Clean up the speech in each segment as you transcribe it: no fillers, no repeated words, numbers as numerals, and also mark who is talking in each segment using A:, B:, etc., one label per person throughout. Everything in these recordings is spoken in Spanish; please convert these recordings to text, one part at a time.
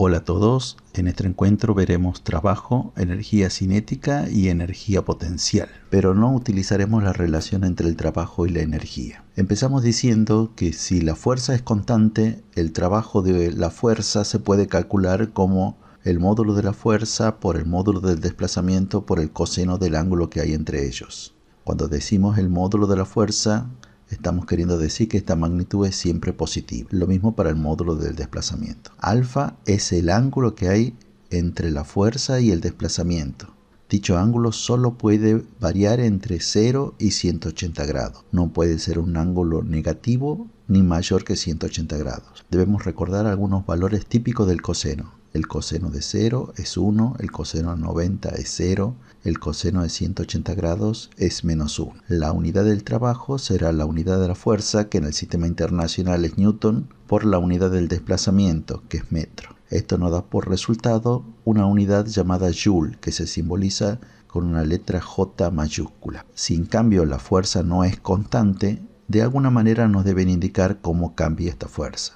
A: Hola a todos, en este encuentro veremos trabajo, energía cinética y energía potencial, pero no utilizaremos la relación entre el trabajo y la energía. Empezamos diciendo que si la fuerza es constante, el trabajo de la fuerza se puede calcular como el módulo de la fuerza por el módulo del desplazamiento por el coseno del ángulo que hay entre ellos. Cuando decimos el módulo de la fuerza, estamos queriendo decir que esta magnitud es siempre positiva. Lo mismo para el módulo del desplazamiento. Alfa es el ángulo que hay entre la fuerza y el desplazamiento. Dicho ángulo solo puede variar entre 0 y 180 grados. No puede ser un ángulo negativo ni mayor que 180 grados. Debemos recordar algunos valores típicos del coseno. El coseno de 0 es 1, el coseno de 90 es 0, el coseno de 180 grados es menos 1. La unidad del trabajo será la unidad de la fuerza, que en el sistema internacional es Newton, por la unidad del desplazamiento, que es metro. Esto nos da por resultado una unidad llamada Joule, que se simboliza con una letra J mayúscula. Si en cambio la fuerza no es constante, de alguna manera nos deben indicar cómo cambia esta fuerza.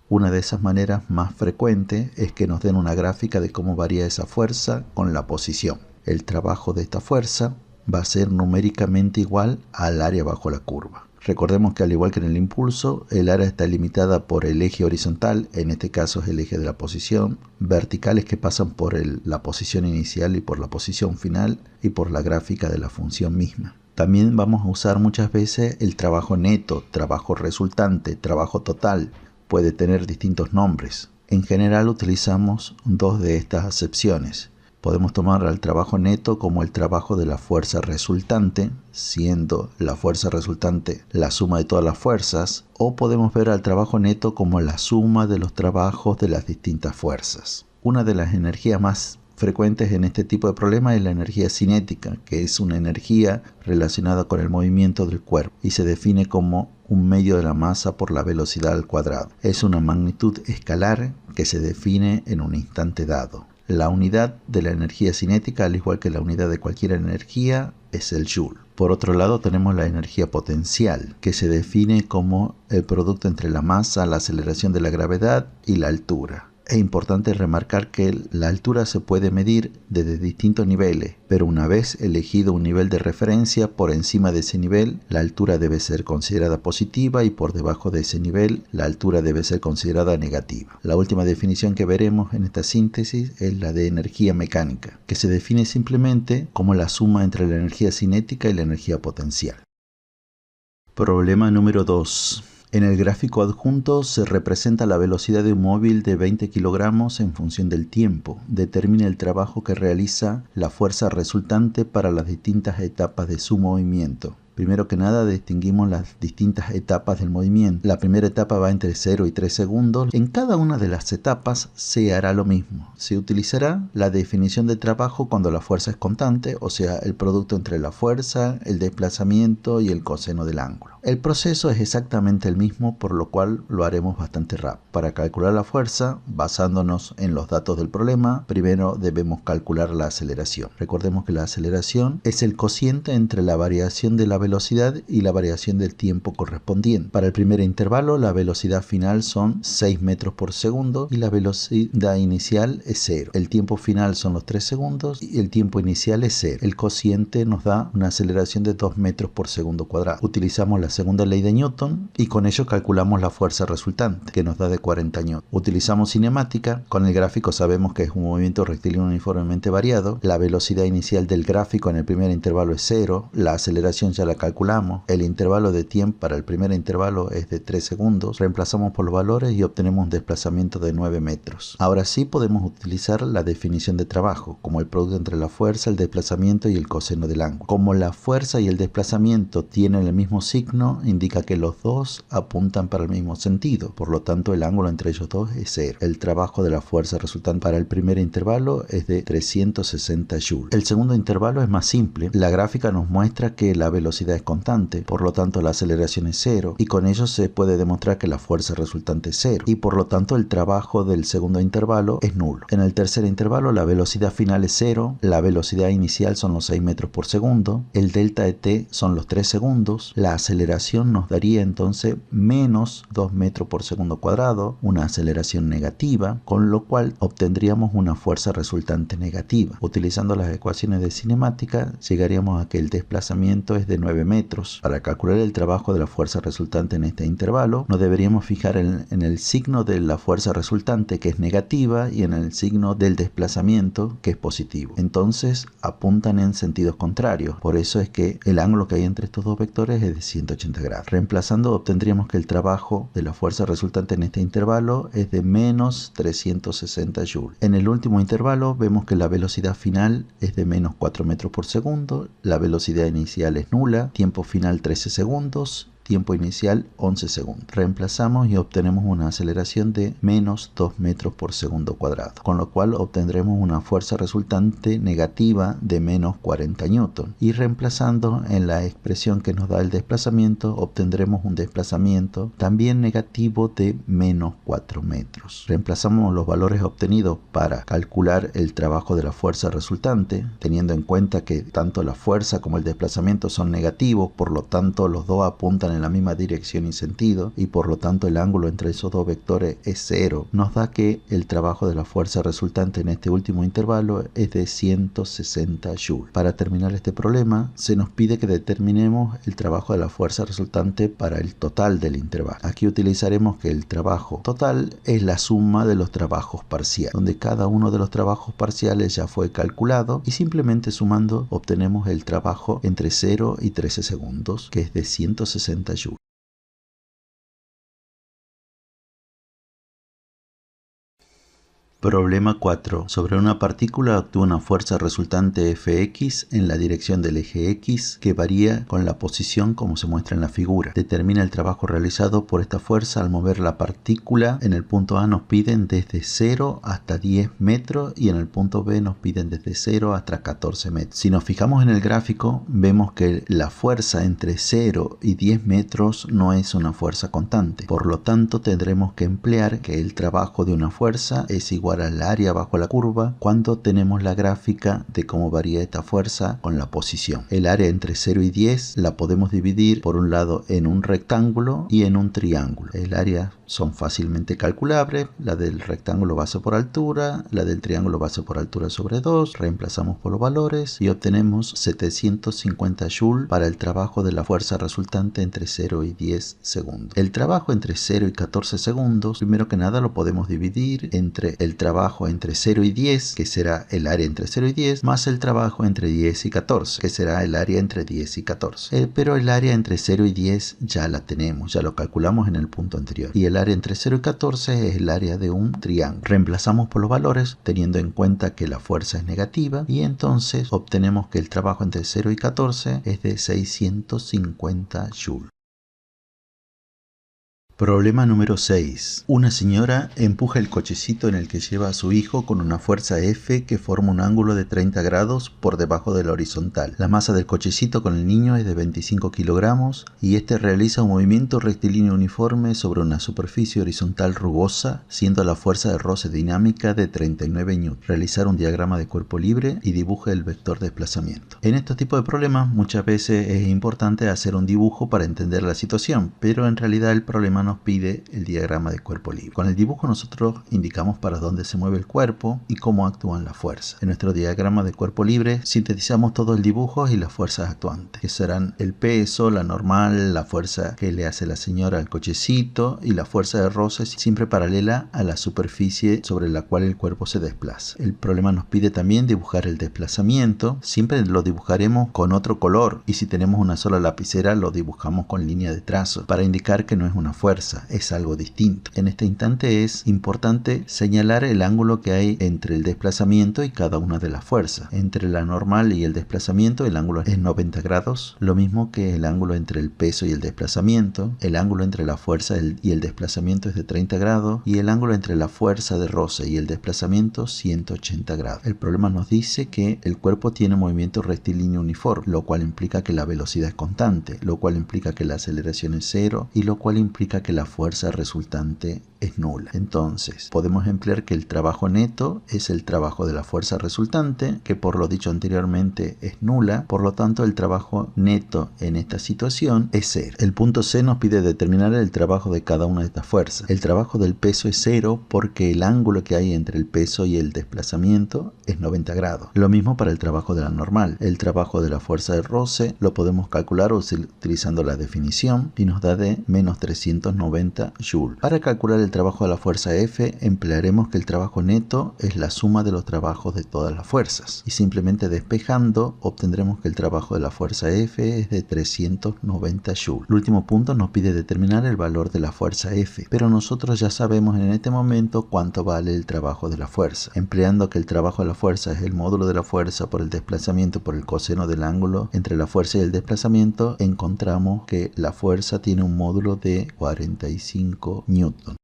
A: Una de esas maneras más frecuentes es que nos den una gráfica de cómo varía esa fuerza con la posición. El trabajo de esta fuerza va a ser numéricamente igual al área bajo la curva. Recordemos que al igual que en el impulso, el área está limitada por el eje horizontal, en este caso es el eje de la posición, verticales que pasan por la posición inicial y por la posición final y por la gráfica de la función misma. También vamos a usar muchas veces el trabajo neto, trabajo resultante, trabajo total. Puede tener distintos nombres. En general utilizamos dos de estas acepciones. Podemos tomar al trabajo neto como el trabajo de la fuerza resultante, siendo la fuerza resultante la suma de todas las fuerzas, o podemos ver al trabajo neto como la suma de los trabajos de las distintas fuerzas. Una de las energías más frecuentes en este tipo de problemas es la energía cinética, que es una energía relacionada con el movimiento del cuerpo y se define como un medio de la masa por la velocidad al cuadrado. Es una magnitud escalar que se define en un instante dado. La unidad de la energía cinética, al igual que la unidad de cualquier energía, es el joule. Por otro lado tenemos la energía potencial, que se define como el producto entre la masa, la aceleración de la gravedad y la altura. Es importante remarcar que la altura se puede medir desde distintos niveles, pero una vez elegido un nivel de referencia, por encima de ese nivel, la altura debe ser considerada positiva y por debajo de ese nivel, la altura debe ser considerada negativa. La última definición que veremos en esta síntesis es la de energía mecánica, que se define simplemente como la suma entre la energía cinética y la energía potencial. Problema número 2. En el gráfico adjunto se representa la velocidad de un móvil de 20 kilogramos en función del tiempo. Determina el trabajo que realiza la fuerza resultante para las distintas etapas de su movimiento. Primero que nada distinguimos las distintas etapas del movimiento. La primera etapa va entre 0 y 3 segundos. En cada una de las etapas se hará lo mismo. Se utilizará la definición de trabajo cuando la fuerza es constante, o sea, el producto entre la fuerza, el desplazamiento y el coseno del ángulo. El proceso es exactamente el mismo, por lo cual lo haremos bastante rápido. Para calcular la fuerza, basándonos en los datos del problema, primero debemos calcular la aceleración. Recordemos que la aceleración es el cociente entre la variación de la velocidad y la variación del tiempo correspondiente. Para el primer intervalo, la velocidad final son 6 metros por segundo y la velocidad inicial es 0. El tiempo final son los 3 segundos y el tiempo inicial es 0. El cociente nos da una aceleración de 2 metros por segundo cuadrado. Utilizamos la segunda ley de Newton y con ello calculamos la fuerza resultante, que nos da de 40 Newton. Utilizamos cinemática. Con el gráfico sabemos que es un movimiento rectilíneo uniformemente variado. La velocidad inicial del gráfico en el primer intervalo es 0. La aceleración ya la calculamos. El intervalo de tiempo para el primer intervalo es de 3 segundos. Reemplazamos por los valores y obtenemos un desplazamiento de 9 metros. Ahora sí podemos utilizar la definición de trabajo como el producto entre la fuerza, el desplazamiento y el coseno del ángulo. Como la fuerza y el desplazamiento tienen el mismo signo, indica que los dos apuntan para el mismo sentido. Por lo tanto, el ángulo entre ellos dos es 0. El trabajo de la fuerza resultante para el primer intervalo es de 360 joules. El segundo intervalo es más simple. La gráfica nos muestra que la velocidad es constante, por lo tanto la aceleración es 0 y con ello se puede demostrar que la fuerza resultante es 0 y por lo tanto el trabajo del segundo intervalo es nulo. En el tercer intervalo la velocidad final es 0, la velocidad inicial son los 6 metros por segundo, el delta de t son los 3 segundos, la aceleración aceleración nos daría entonces menos 2 metros por segundo cuadrado, una aceleración negativa, con lo cual obtendríamos una fuerza resultante negativa. Utilizando las ecuaciones de cinemática, llegaríamos a que el desplazamiento es de 9 metros. Para calcular el trabajo de la fuerza resultante en este intervalo, nos deberíamos fijar en el signo de la fuerza resultante, que es negativa, y en el signo del desplazamiento, que es positivo. Entonces apuntan en sentidos contrarios. Por eso es que el ángulo que hay entre estos dos vectores es de 180 grados. Reemplazando, obtendríamos que el trabajo de la fuerza resultante en este intervalo es de menos 360 joules. En el último intervalo vemos que la velocidad final es de menos 4 metros por segundo, la velocidad inicial es nula, tiempo final 13 segundos, tiempo inicial 11 segundos. Reemplazamos y obtenemos una aceleración de menos 2 metros por segundo cuadrado, con lo cual obtendremos una fuerza resultante negativa de menos 40 newton. Y reemplazando en la expresión que nos da el desplazamiento, obtendremos un desplazamiento también negativo de menos 4 metros. Reemplazamos los valores obtenidos para calcular el trabajo de la fuerza resultante, teniendo en cuenta que tanto la fuerza como el desplazamiento son negativos, por lo tanto los dos apuntan en la misma dirección y sentido, y por lo tanto el ángulo entre esos dos vectores es cero. Nos da que el trabajo de la fuerza resultante en este último intervalo es de 160 joules. Para terminar este problema, se nos pide que determinemos el trabajo de la fuerza resultante para el total del intervalo. Aquí utilizaremos que el trabajo total es la suma de los trabajos parciales, donde cada uno de los trabajos parciales ya fue calculado, y simplemente sumando obtenemos el trabajo entre 0 y 13 segundos, que es de 160 joules. Problema 4. Sobre una partícula actúa una fuerza resultante Fx en la dirección del eje X que varía con la posición como se muestra en la figura. Determina el trabajo realizado por esta fuerza al mover la partícula. En el punto A nos piden desde 0 hasta 10 metros y en el punto B nos piden desde 0 hasta 14 metros. Si nos fijamos en el gráfico, vemos que la fuerza entre 0 y 10 metros no es una fuerza constante. Por lo tanto, tendremos que emplear que el trabajo de una fuerza es igual al área bajo la curva cuando tenemos la gráfica de cómo varía esta fuerza con la posición. El área entre 0 y 10 la podemos dividir por un lado en un rectángulo y en un triángulo. El área son fácilmente calculables, la del rectángulo base por altura, la del triángulo base por altura sobre 2, reemplazamos por los valores y obtenemos 750 joules para el trabajo de la fuerza resultante entre 0 y 10 segundos. El trabajo entre 0 y 14 segundos, primero que nada lo podemos dividir entre el trabajo entre 0 y 10, que será el área entre 0 y 10, más el trabajo entre 10 y 14, que será el área entre 10 y 14. Pero el área entre 0 y 10 ya la tenemos, ya lo calculamos en el punto anterior. Y el área entre 0 y 14 es el área de un triángulo. Reemplazamos por los valores teniendo en cuenta que la fuerza es negativa y entonces obtenemos que el trabajo entre 0 y 14 es de 650 joules. Problema número 6. Una señora empuja el cochecito en el que lleva a su hijo con una fuerza F que forma un ángulo de 30 grados por debajo de la horizontal. La masa del cochecito con el niño es de 25 kilogramos y este realiza un movimiento rectilíneo uniforme sobre una superficie horizontal rugosa, siendo la fuerza de roce dinámica de 39 newtons. Realizar un diagrama de cuerpo libre y dibuja el vector de desplazamiento. En este tipo de problemas muchas veces es importante hacer un dibujo para entender la situación, pero en realidad el problema nos pide el diagrama de cuerpo libre. Con el dibujo nosotros indicamos para dónde se mueve el cuerpo y cómo actúan las fuerzas. En nuestro diagrama de cuerpo libre sintetizamos todo el dibujo y las fuerzas actuantes, que serán el peso, la normal, la fuerza que le hace la señora al cochecito y la fuerza de roce siempre paralela a la superficie sobre la cual el cuerpo se desplaza. El problema nos pide también dibujar el desplazamiento. Siempre lo dibujaremos con otro color y si tenemos una sola lapicera lo dibujamos con línea de trazo para indicar que no es una fuerza, es algo distinto. En este instante es importante señalar el ángulo que hay entre el desplazamiento y cada una de las fuerzas. Entre la normal y el desplazamiento el ángulo es 90 grados, lo mismo que el ángulo entre el peso y el desplazamiento. El ángulo entre la fuerza y el desplazamiento es de 30 grados y el ángulo entre la fuerza de roce y el desplazamiento 180 grados. El problema nos dice que el cuerpo tiene movimiento rectilíneo uniforme, lo cual implica que la velocidad es constante, lo cual implica que la aceleración es cero y lo cual implica que la fuerza resultante es nula. Entonces, podemos emplear que el trabajo neto es el trabajo de la fuerza resultante, que por lo dicho anteriormente es nula, por lo tanto el trabajo neto en esta situación es 0. El punto C nos pide determinar el trabajo de cada una de estas fuerzas. El trabajo del peso es 0 porque el ángulo que hay entre el peso y el desplazamiento es 90 grados. Lo mismo para el trabajo de la normal. El trabajo de la fuerza de roce lo podemos calcular utilizando la definición y nos da de menos 390 joules. Para calcular el trabajo de la fuerza F emplearemos que el trabajo neto es la suma de los trabajos de todas las fuerzas y simplemente despejando obtendremos que el trabajo de la fuerza F es de 390 joules. El último punto nos pide determinar el valor de la fuerza F, pero nosotros ya sabemos en este momento cuánto vale el trabajo de la fuerza. Empleando que el trabajo de la fuerza es el módulo de la fuerza por el desplazamiento por el coseno del ángulo entre la fuerza y el desplazamiento, encontramos que la fuerza tiene un módulo de 45 newton.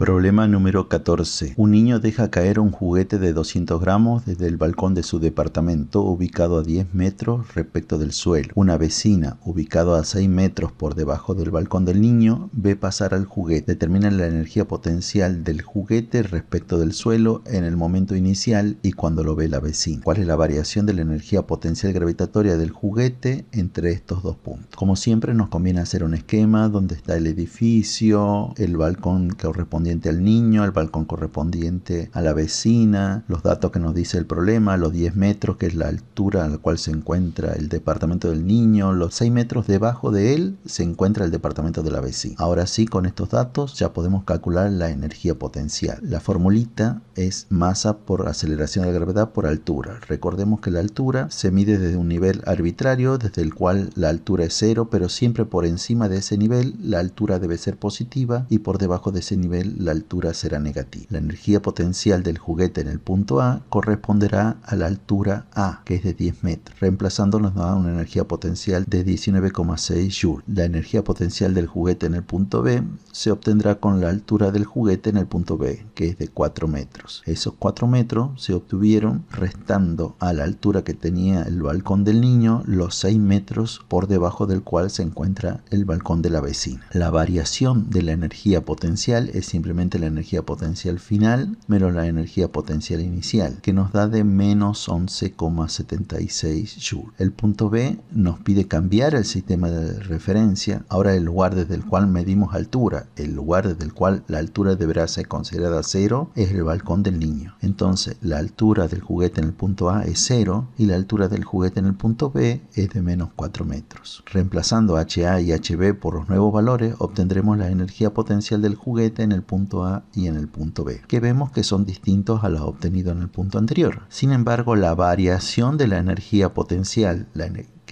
A: Problema número 14. Un niño deja caer un juguete de 200 gramos desde el balcón de su departamento, ubicado a 10 metros respecto del suelo. Una vecina, ubicado a 6 metros por debajo del balcón del niño, ve pasar al juguete. Determina la energía potencial del juguete respecto del suelo en el momento inicial y cuando lo ve la vecina. ¿Cuál es la variación de la energía potencial gravitatoria del juguete entre estos dos puntos? Como siempre, nos conviene hacer un esquema donde está el edificio, el balcón correspondiente al niño, el balcón correspondiente a la vecina, los datos que nos dice el problema, los 10 metros que es la altura a la cual se encuentra el departamento del niño, los 6 metros debajo de él se encuentra el departamento de la vecina. Ahora sí, con estos datos ya podemos calcular la energía potencial. La formulita es masa por aceleración de la gravedad por altura. Recordemos que la altura se mide desde un nivel arbitrario, desde el cual la altura es 0, pero siempre por encima de ese nivel la altura debe ser positiva y por debajo de ese nivel la altura será negativa. La energía potencial del juguete en el punto A corresponderá a la altura A, que es de 10 metros. Reemplazando nos da una energía potencial de 19,6 joules. La energía potencial del juguete en el punto B se obtendrá con la altura del juguete en el punto B, que es de 4 metros. Esos 4 metros se obtuvieron restando a la altura que tenía el balcón del niño los 6 metros por debajo del cual se encuentra el balcón de la vecina. La variación de la energía potencial es simplemente la energía potencial final menos la energía potencial inicial, que nos da de menos 11,76 joules. El punto B nos pide cambiar el sistema de referencia. Ahora el lugar desde el cual medimos altura, el lugar desde el cual la altura deberá ser considerada 0 es el balcón del niño. Entonces la altura del juguete en el punto A es 0 y la altura del juguete en el punto B es de menos 4 metros. Reemplazando HA y HB por los nuevos valores, obtendremos la energía potencial del juguete en el punto A y en el punto B, que vemos que son distintos a los obtenidos en el punto anterior. Sin embargo, la variación de la energía potencial,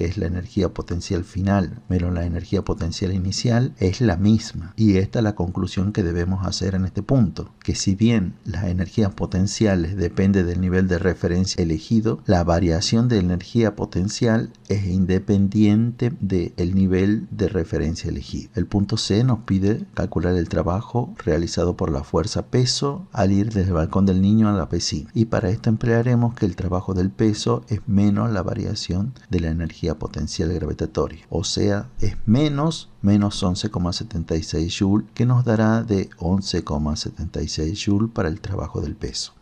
A: que es la energía potencial final menos la energía potencial inicial, es la misma. Y esta es la conclusión que debemos hacer en este punto, que si bien las energías potenciales dependen del nivel de referencia elegido, la variación de energía potencial es independiente del nivel de referencia elegido. El punto C nos pide calcular el trabajo realizado por la fuerza peso al ir desde el balcón del niño a la vecina. Y para esto emplearemos que el trabajo del peso es menos la variación de la energía potencial gravitatoria, o sea, es menos 11,76 joules, que nos dará de 11,76 joules para el trabajo del peso.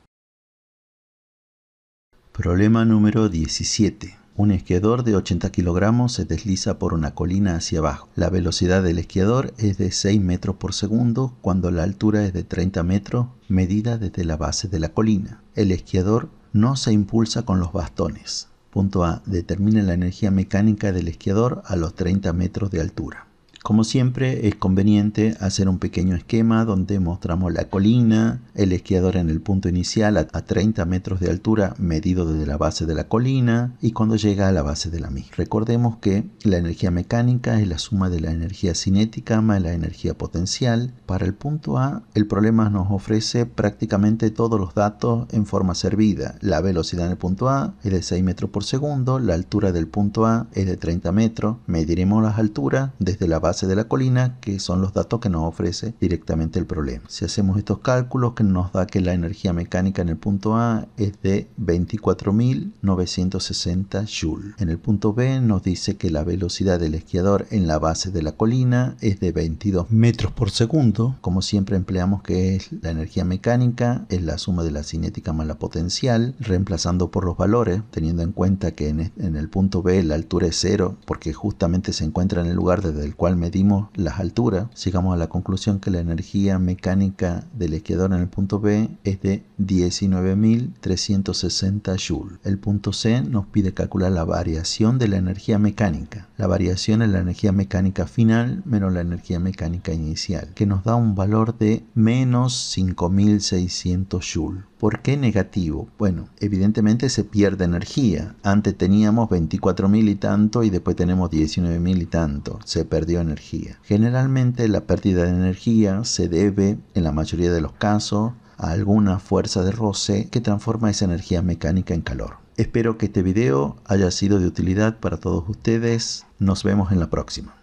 A: Problema número 17. Un esquiador de 80 kilogramos se desliza por una colina hacia abajo. La velocidad del esquiador es de 6 metros por segundo cuando la altura es de 30 metros medida desde la base de la colina. El esquiador no se impulsa con los bastones. Punto A. Determina la energía mecánica del esquiador a los 30 metros de altura. Como siempre, es conveniente hacer un pequeño esquema donde mostramos la colina, el esquiador en el punto inicial a 30 metros de altura medido desde la base de la colina y cuando llega a la base de la misma. Recordemos que la energía mecánica es la suma de la energía cinética más la energía potencial. Para el punto A, el problema nos ofrece prácticamente todos los datos en forma servida. La velocidad en el punto A es de 6 metros por segundo, la altura del punto A es de 30 metros. Mediremos las alturas desde la base base de la colina, que son los datos que nos ofrece directamente el problema. Si hacemos estos cálculos, que nos da que la energía mecánica en el punto A es de 24.960 Joule. En el punto B nos dice que la velocidad del esquiador en la base de la colina es de 22 metros por segundo. Como siempre empleamos que es la energía mecánica, es la suma de la cinética más la potencial, reemplazando por los valores, teniendo en cuenta que en el punto B la altura es 0, porque justamente se encuentra en el lugar desde el cual medimos las alturas. Llegamos a la conclusión que la energía mecánica del esquiador en el punto B es de 19.360 Joule. El punto C nos pide calcular la variación de la energía mecánica. La variación es la energía mecánica final menos la energía mecánica inicial, que nos da un valor de menos 5.600 Joule. ¿Por qué negativo? Bueno, evidentemente se pierde energía. Antes teníamos 24.000 y tanto y después tenemos 19.000 y tanto. Se perdió energía. Generalmente la pérdida de energía se debe, en la mayoría de los casos, a alguna fuerza de roce que transforma esa energía mecánica en calor. Espero que este video haya sido de utilidad para todos ustedes. Nos vemos en la próxima.